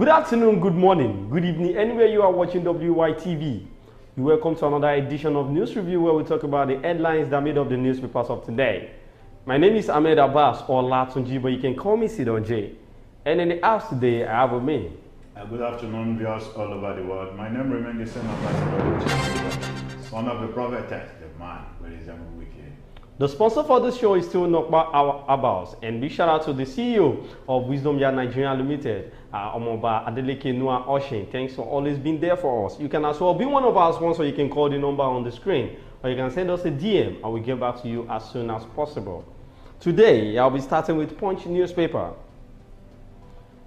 Good afternoon, good morning, good evening, anywhere you are watching WYTV. You're welcome to another edition of News Review where we talk about the headlines that made up the newspapers of today. My name is Ahmed Abbas or Latunji, but you can call me Sidon J. And in the house today, I have with me. Good afternoon, viewers all over the world. My name remains the same as son of the prophetess, the man with his own wicked. The sponsor for this show is still Nokba Abbas, and big shout out to the CEO of Wisdom Yard Nigeria Limited, Omoba Adeleke Noah Oshin. Thanks for always being there for us. You can as well be one of our sponsors. You can call the number on the screen, or you can send us a DM, and we'll get back to you as soon as possible. Today, I'll be starting with Punch newspaper.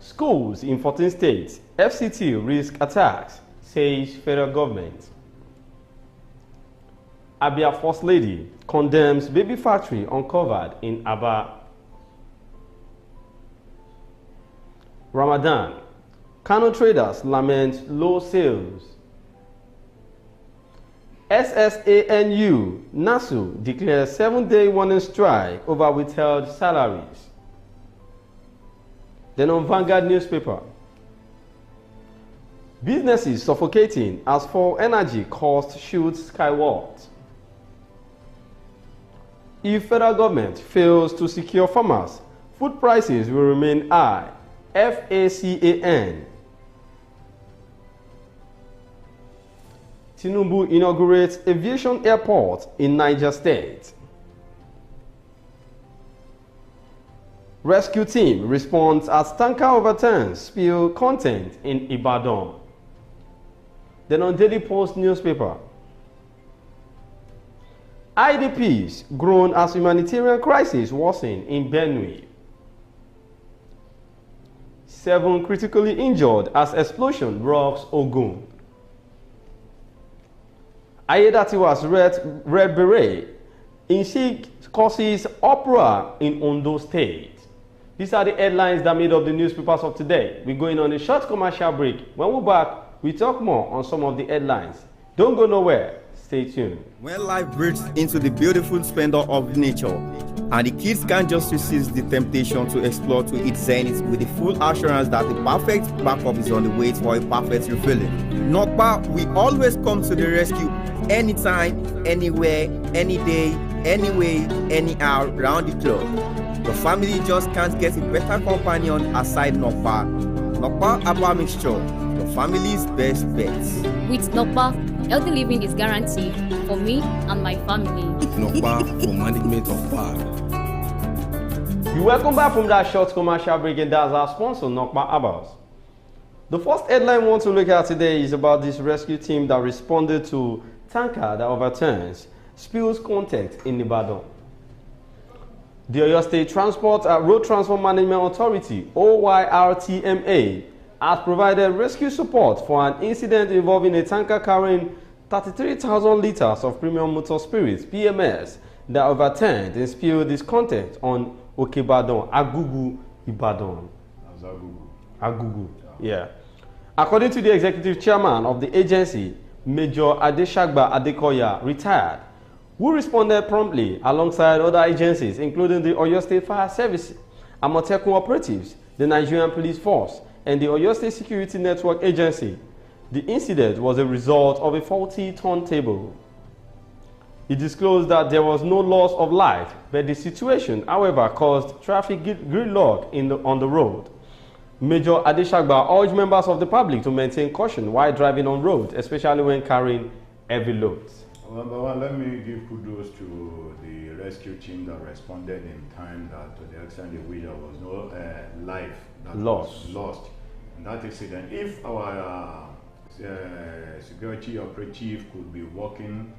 Schools in 14 states, FCT risk attacks, says federal government. Abia First Lady condemns baby factory uncovered in Aba. Ramadan, Kano traders lament low sales. SSANU, NASU declares 7-day warning strike over withheld salaries. Then on Vanguard newspaper, businesses suffocating as fall energy cost shoots skyward. If federal government fails to secure farmers, food prices will remain high. FACAN. Tinubu inaugurates aviation airport in Niger State. Rescue team responds as tanker overturns spill content in Ibadan. Then on Daily Post newspaper, IDPs groan as humanitarian crisis worsen in Benue. 7 critically injured as explosion rocks Ogun. Ayedatiwa's red beret in Sikh causes uproar in Ondo State. These are the headlines that made up the newspapers of today. We're going on a short commercial break. When we're back, we talk more on some of the headlines. Don't go nowhere. Stay tuned. When life breaks into the beautiful splendor of nature, and the kids can't just resist the temptation to explore to its zenith with the full assurance that the perfect backup is on the way for a perfect refilling. Nokba, we always come to the rescue anytime, anywhere, any day, anyway, anyhow, round the clock. Your family just can't get a better companion aside Nokba. Nokba Abba Mixture, your family's best bet. With Nokba, healthy living is guaranteed for me and my family. Nokba for management of power. You're welcome back from that short commercial break, and that's our sponsor, Nokba Abbas. The first headline we want to look at today is about this rescue team that responded to tanker that overturns, spills content in Ibadan. The Oyo State Transport Road Transport Management Authority, OYRTMA, has provided rescue support for an incident involving a tanker carrying 33,000 liters of premium motor spirits, PMS, that overturned and spilled its content on Okebadan, Agugu, Ibadan. Agugu, yeah. According to the executive chairman of the agency, Major Adeshagba Adekoya, retired, who responded promptly alongside other agencies, including the Oyo State Fire Service, Amotekun Operatives, the Nigerian Police Force, and the Oyo State Security Network Agency. The incident was a result of a faulty turntable. He disclosed that there was no loss of life, but the situation, however, caused traffic gridlock on the road. Major Adeshagba urged members of the public to maintain caution while driving on roads, especially when carrying heavy loads. Number one, let me give kudos to the rescue team that responded in time, that to the extent in which there was no life that was lost in that accident. If our security operative could be working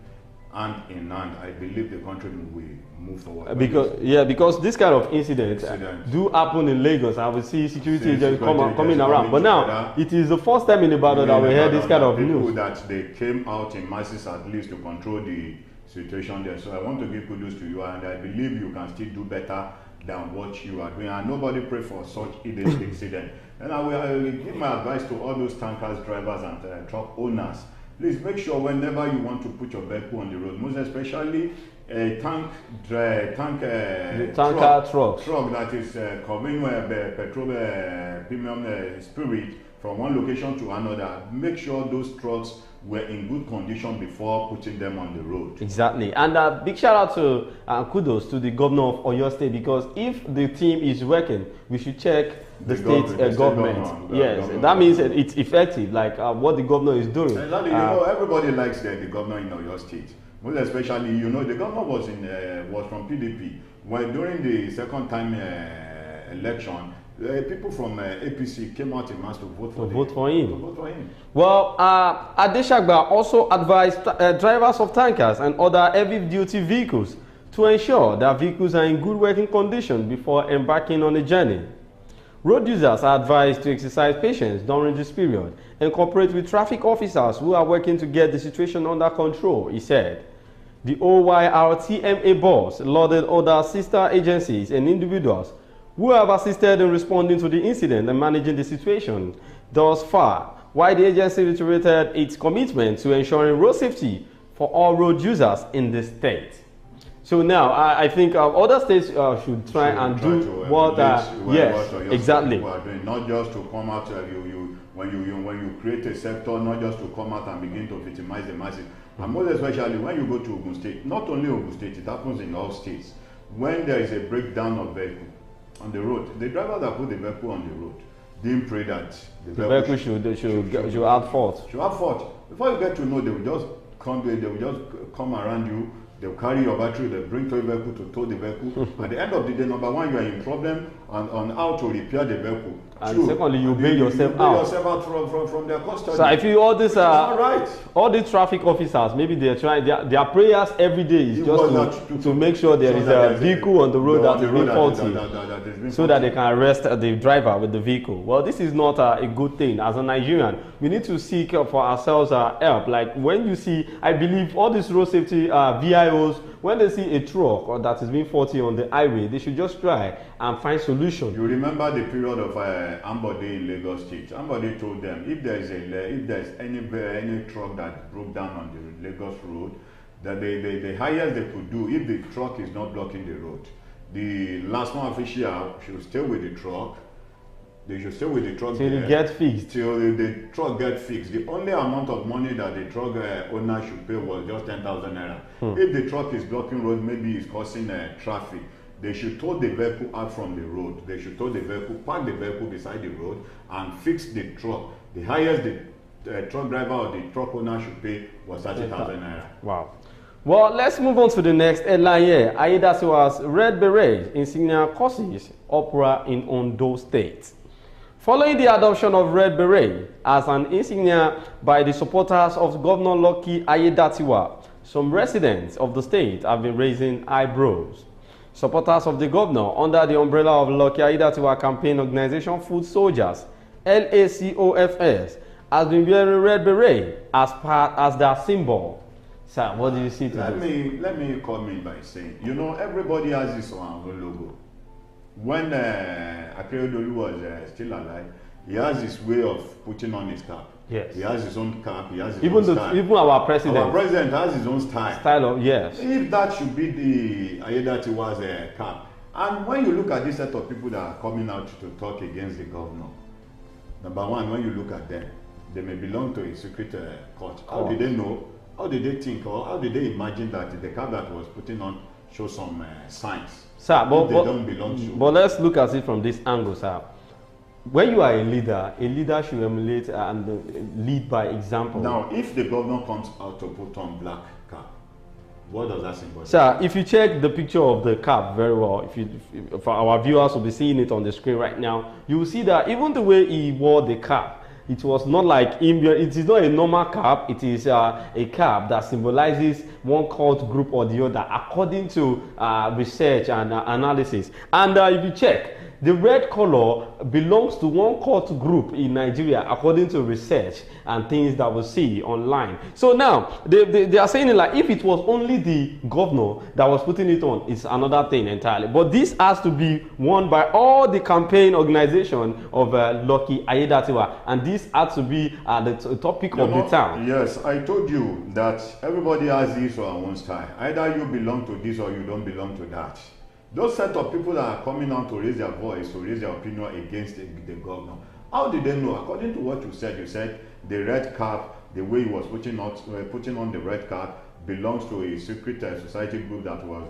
hand in hand, I believe the country will move forward. Because this kind of incidents do happen in Lagos. I will see security agents coming around. But now, it is the first time in Ibadan that we heard this kind of news. That they came out in masses at least to control the situation there. So I want to give kudos to you, and I believe you can still do better than what you are doing. And nobody pray for such incident. And I will give my advice to all those tankers drivers and truck owners. Please make sure whenever you want to put your vehicle on the road, most especially a tanker truck that is coming with petrol premium spirit from one location to another, make sure those trucks were in good condition before putting them on the road. Exactly. And big shout out to kudos to the governor of Oyo State, because if the team is working, we should check the state government. Yes, that means it's effective, like what the governor is doing. Exactly. You know, everybody likes the governor in Oyo State. Most especially, you know, the governor was from PDP. When during the second time election, people from APC came out in mass to vote for him. Well, Adeshagba also advised drivers of tankers and other heavy-duty vehicles to ensure that vehicles are in good working condition before embarking on a journey. Road users are advised to exercise patience during this period and cooperate with traffic officers who are working to get the situation under control, he said. The OYRTMA boss lauded other sister agencies and individuals who have assisted in responding to the incident and managing the situation thus far, while the agency reiterated its commitment to ensuring road safety for all road users in the state. So now, I think other states should try and do what, yes, exactly. Not just to come out, when you create a sector, not just to come out and begin to victimize the masses. And most especially when you go to Ogun State, not only Ogun State, it happens in all states. When there is a breakdown of vehicle on the road, the driver that put the vehicle on the road didn't pray that the vehicle should have fault. Should have fault. Before you get to know, they will just come around you. They'll carry your battery, they'll bring to the vehicle to tow the vehicle. At the end of the day, number one, you are in problem on how to repair the vehicle. And secondly, you bail yourself out from their custody. So I feel all this all these traffic officers, maybe they're trying their prayers every day is just to make sure there is a vehicle on the road that is being faulty, so that they can arrest the driver with the vehicle. Well, this is not a good thing. As a Nigerian, we need to seek for ourselves help. Like when you see, I believe all these road safety VIOs, when they see a truck or that is being faulty on the highway, they should just try and find solution. You remember the period of Ambode in Lagos State. Ambode told them if there is any truck that broke down on the Lagos road, that the highest they could do, if the truck is not blocking the road, the last one official should stay with the truck. They should stay with the truck till it gets fixed. Till the truck gets fixed. The only amount of money that the truck owner should pay was just 10,000 naira. If the truck is blocking road, maybe it's causing traffic, they should tow the vehicle out from the road. They should tow the vehicle, park the vehicle beside the road, and fix the truck. The highest the truck driver or the truck owner should pay was 30,000 naira. Wow. Well, let's move on to the next headline here. Aiyedatiwa's Red Beret insignia causes uproar in Ondo State. Following the adoption of Red Beret as an insignia by the supporters of Governor Lucky Aiyedatiwa, some residents of the state have been raising eyebrows. Supporters of the governor under the umbrella of Lucky Aiyedatiwa campaign organization Food Soldiers, LACOFS, has been wearing Red Beret as their symbol. Sir, what do you see to this? Let me comment by saying, you know, everybody has his own logo. When Akeredolu was still alive, he has his way of putting on his cap. Yes. He has his own cap, he has his own style. Even our president. Our president has his own style. Style of, yes. If that should be the Aiyedatiwa's cap. And when you look at this set of people that are coming out to talk against the governor, number one, when you look at them, they may belong to a secret court. How did they know? How did they think? Or how did they imagine that the cap that was putting on shows some signs? Sir, but don't belong to. But let's look at it from this angle, sir. When you are a leader should emulate and lead by example. Now, if the governor comes out to put on black cap, what does that symbolize? Sir, if you check the picture of the cap very well, for our viewers will be seeing it on the screen right now, you will see that even the way he wore the cap, it was not like him. It is not a normal cap. It is a cap that symbolizes one cult group or the other according to research and analysis. And if you check, the red color belongs to one cult group in Nigeria according to research and things that we see online. So now they are saying like if it was only the governor that was putting it on, it's another thing entirely. But this has to be worn by all the campaign organization of Lucky Aiyedatiwa, and this has to be the topic of the town. Yes, I told you that everybody has this or own style. Either you belong to this or you don't belong to that. Those set of people that are coming out to raise their voice, to raise their opinion against the governor, How did they know? According to what you said the red cap, the way he was putting on the red cap, belongs to a secret society group that was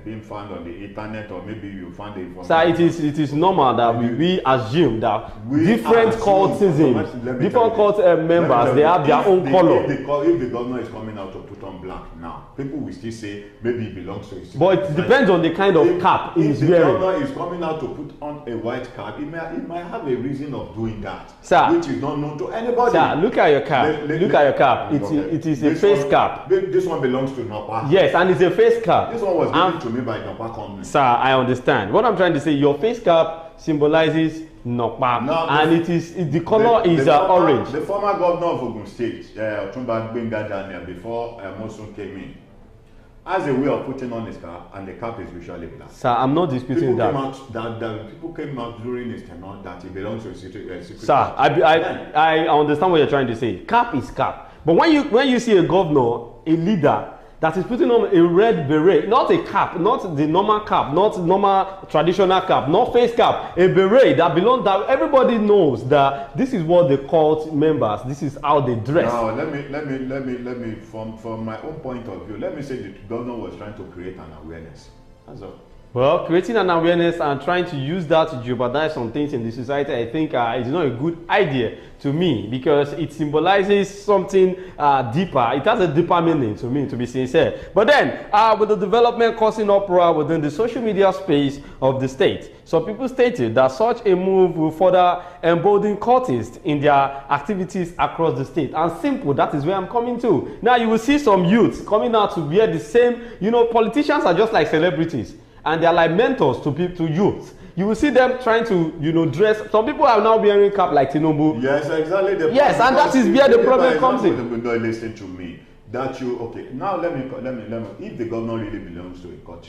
being found on the internet, or maybe you found the information. So it is normal that we assume that different cultism, different cult members, they have their own color. If the governor is coming out to put on black now, people will still say maybe it belongs to a secret But it depends on the kind of cap he is wearing. If the governor is coming out to put on a white cap, it might have a reason of doing that, sir, which is not known to anybody. Sir, look at your cap. Look at your cap. It is a face cap. This one belongs to Nopa. Yes, and it's a face cap. This one was given to me by Nopa company. Sir, I understand. What I'm trying to say, your face cap symbolizes Nopa, and the color is orange. The former governor of Ogun State, Otumba Gbenga Daniel, before Mosun came in, has a way of putting on his cap, and the cap is usually black. Sir, I'm not disputing that. People came out during his tenure that it belongs to a secret. Sir, I understand what you're trying to say. Cap is cap. But when you see a governor, a leader, that is putting on a red beret, not a cap, not the normal cap, not normal traditional cap, not face cap, a beret that belongs, that everybody knows that this is what the cult members, this is how they dress. Now let me from my own point of view, let me say the governor was trying to create an awareness. That's all. Well, creating an awareness and trying to use that to jeopardize some things in the society, I think is not a good idea to me, because it symbolizes something deeper. It has a deeper meaning to me, to be sincere. But then, with the development causing uproar within the social media space of the state, some people stated that such a move will further embolden cultists in their activities across the state. And simple, that is where I'm coming to. Now, you will see some youths coming out to wear the same, politicians are just like celebrities. And they are like mentors to people, to youth. You will see them trying to, dress. Some people are now wearing cap like Tinubu. Yes, exactly. Yes, and that is where the problem comes in. Don't listen to me. Now let me. If the governor really belongs to a court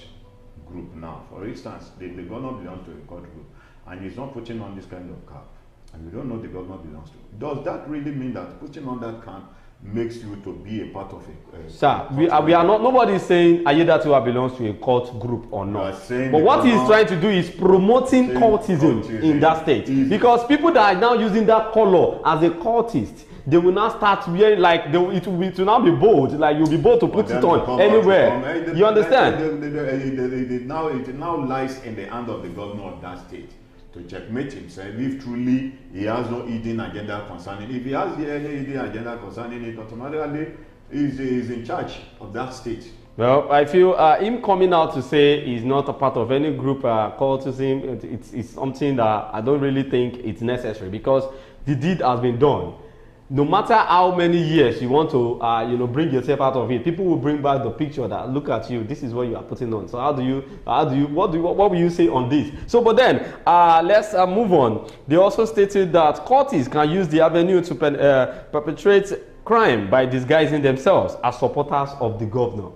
group now, for instance, the governor belongs to a court group, and he's not putting on this kind of cap, and we don't know the governor belongs to. Does that really mean that putting on that cap makes you to be a part of a sir, we are not, nobody is saying Ayedatunwa belongs to a cult group or not. But what he's trying to do is promoting cultism in that state. Because people that are now using that color as a cultist, they will now start wearing, like, it will now be bold, like you'll be bold to put it on anywhere. You understand? It now lies in the hand of the governor of that state to checkmate himself if truly he has no hidden agenda concerning it. If he has any hidden agenda concerning it, automatically he's in charge of that state. Well, I feel him coming out to say he's not a part of any group cultism, it's something that I don't really think it's necessary, because the deed has been done. No matter how many years you want to, bring yourself out of it, people will bring back the picture that, look at you, this is what you are putting on. So what will you say on this? So, but then, let's move on. They also stated that cultists can use the avenue to perpetrate crime by disguising themselves as supporters of the governor.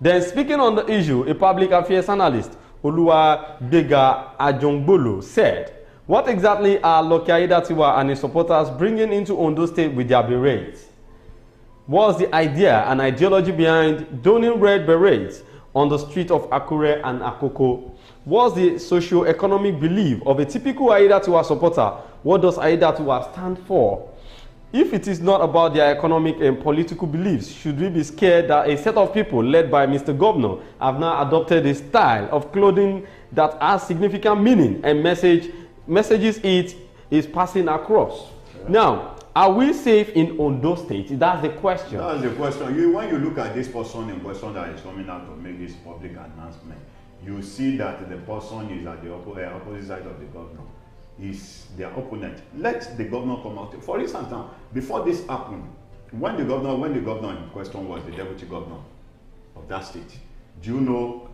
Then, speaking on the issue, a public affairs analyst, Oluwabega Ajongbolo, said, what exactly are Lucky Aiyedatiwa and his supporters bringing into Ondo State with their berets? What's the idea and ideology behind donning red berets on the street of Akure and Akoko? What's the socio-economic belief of a typical Aiyedatiwa supporter? What does Aiyedatiwa stand for? If it is not about their economic and political beliefs, should we be scared that a set of people led by Mr. Governor have now adopted a style of clothing that has significant meaning and messages it is passing across? Yeah. Now, are we safe in Ondo State? That's the question. That's the question. When you look at this person in question that is coming out to make this public announcement, you see that the person is at the opposite side of the governor. Is their opponent. Let the governor come out. For instance, now, before this happened, when the governor in question was the deputy governor of that state, do you know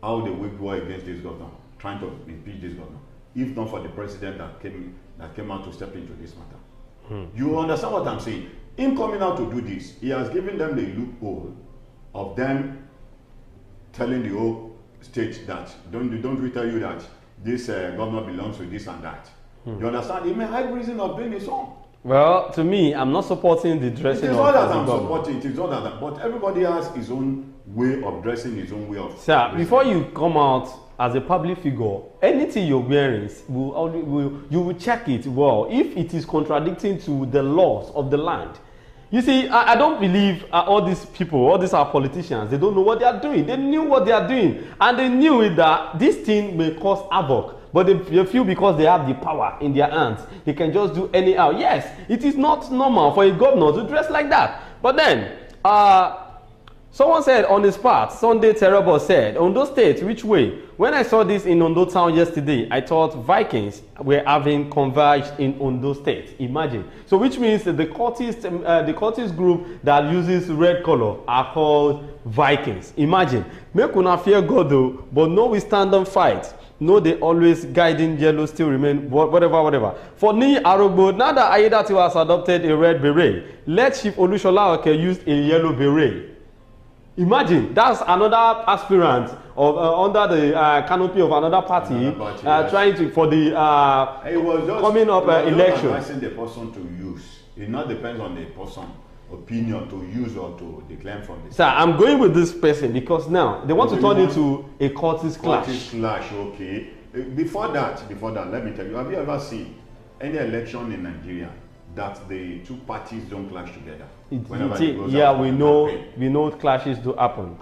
how they waged war against this governor, trying to impeach this governor? If not for the president that came out to step into this matter. You understand what I'm saying? Him coming out to do this, he has given them the loophole of them telling the whole state that don't we tell you that this governor belongs to this and that. You understand? He may have reason of doing his own. Well, to me, I'm not supporting the dressing. It is not that I'm supporting. It is not that, but everybody has his own way of dressing, his own way of. Sir, before you come out as a public figure, anything you're wearing, you will check it well if it is contradicting to the laws of the land. You see, I don't believe all these people, all these are politicians, they don't know what they are doing. They knew what they are doing, and they knew it that this thing may cause havoc. But they feel because they have the power in their hands, they can just do anyhow. Yes, it is not normal for a governor to dress like that. But then, someone said on his part, Sunday Terrible said, Ondo State, which way? When I saw this in Ondo town yesterday, I thought Vikings were having converged in Ondo State. Imagine. So which means that the cultist group that uses red color are called Vikings. Imagine. Make una fear God though, but no we stand and fight. No, they always guiding yellow still remain, whatever. For Ni Arogbo, now that Ayedatiwa has adopted a red beret, let Chief Olushola Oke use a yellow beret. Imagine, that's another aspirant of under the canopy of another party, yes, trying to for the coming up election. Advising the person to use. It not depends on the person opinion to use or to decline from the. Sir, I'm going with this person because now they want to turn it to a cultist clash. Cultist clash, okay. Before that, let me tell you, have you ever seen any election in Nigeria that the two parties don't clash together? Yeah, we know clashes do happen.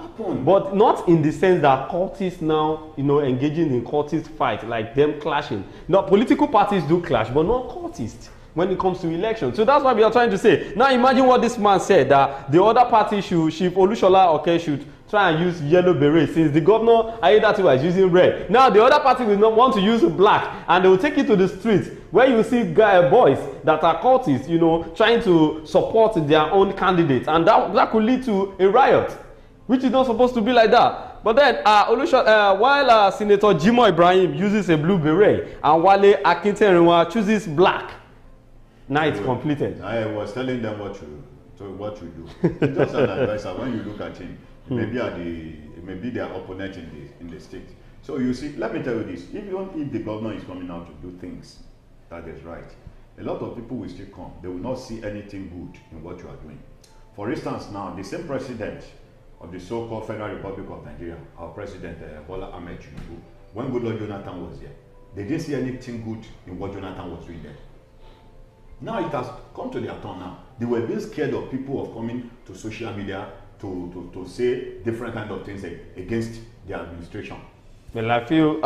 But not in the sense that cultists now, engaging in cultist fight, like them clashing. No, political parties do clash, but not cultists when it comes to elections. So that's what we are trying to say. Now imagine what this man said, that the other party should, Chief Olushola Oke should try and use yellow beret since the governor Ayedatiwa is using red. Now the other party will not want to use black, and they will take it to the streets where you see boys that are cultists, trying to support their own candidates, and that could lead to a riot, which is not supposed to be like that. But then, while Senator Jimo Ibrahim uses a blue beret and Wale Akintenrinwa chooses black, now it's completed. I was telling them what you do. Just an advisor. When you look at him, maybe their opponent in the state. So you see, let me tell you this: even if the governor is coming out to do things that is right, a lot of people will still come. They will not see anything good in what you are doing. For instance, now the same president of the so-called Federal Republic of Nigeria, our president Bola Ahmed Tinubu, when Goodluck Jonathan was here, they didn't see anything good in what Jonathan was doing there. Now it has come to their turn now. They were being scared of people of coming to social media to say different kind of things against the administration. Well, I feel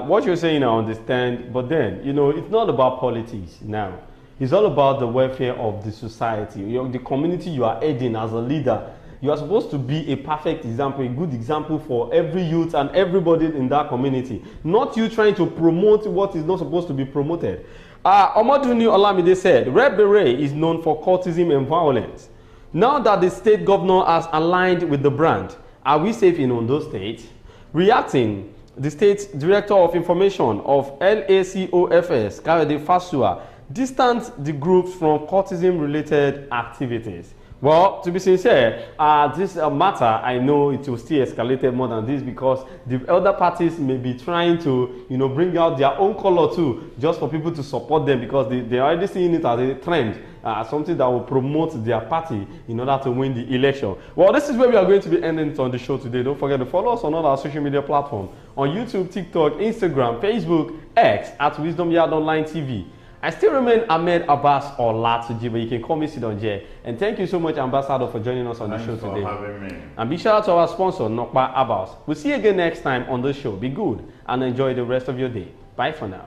what you're saying, I understand, but then, it's not about politics now. It's all about the welfare of the society, the community you are aiding as a leader. You are supposed to be a perfect example, a good example for every youth and everybody in that community. Not you trying to promote what is not supposed to be promoted. Omaduni Olamide said, Red Beret is known for cultism and violence. Now that the state governor has aligned with the brand, are we safe in Ondo State? Reacting, the state director of information of LACOFS, Kayode Fasua, distanced the groups from cultism-related activities. Well, to be sincere, this matter, I know it will still escalate more than this because the other parties may be trying to, bring out their own color too, just for people to support them because they're already seeing it as a trend, something that will promote their party in order to win the election. Well, this is where we are going to be ending it on the show today. Don't forget to follow us on all our social media platforms, on YouTube, TikTok, Instagram, Facebook, X, at Wisdom Yard Online TV. I still remain Ahmed Abbas or Latuji, but you can call me Sidonje. And thank you so much, Ambassador, for joining us on the show today. Thanks for having me. And big shout out to our sponsor, Nokpa Abbas. We'll see you again next time on the show. Be good and enjoy the rest of your day. Bye for now.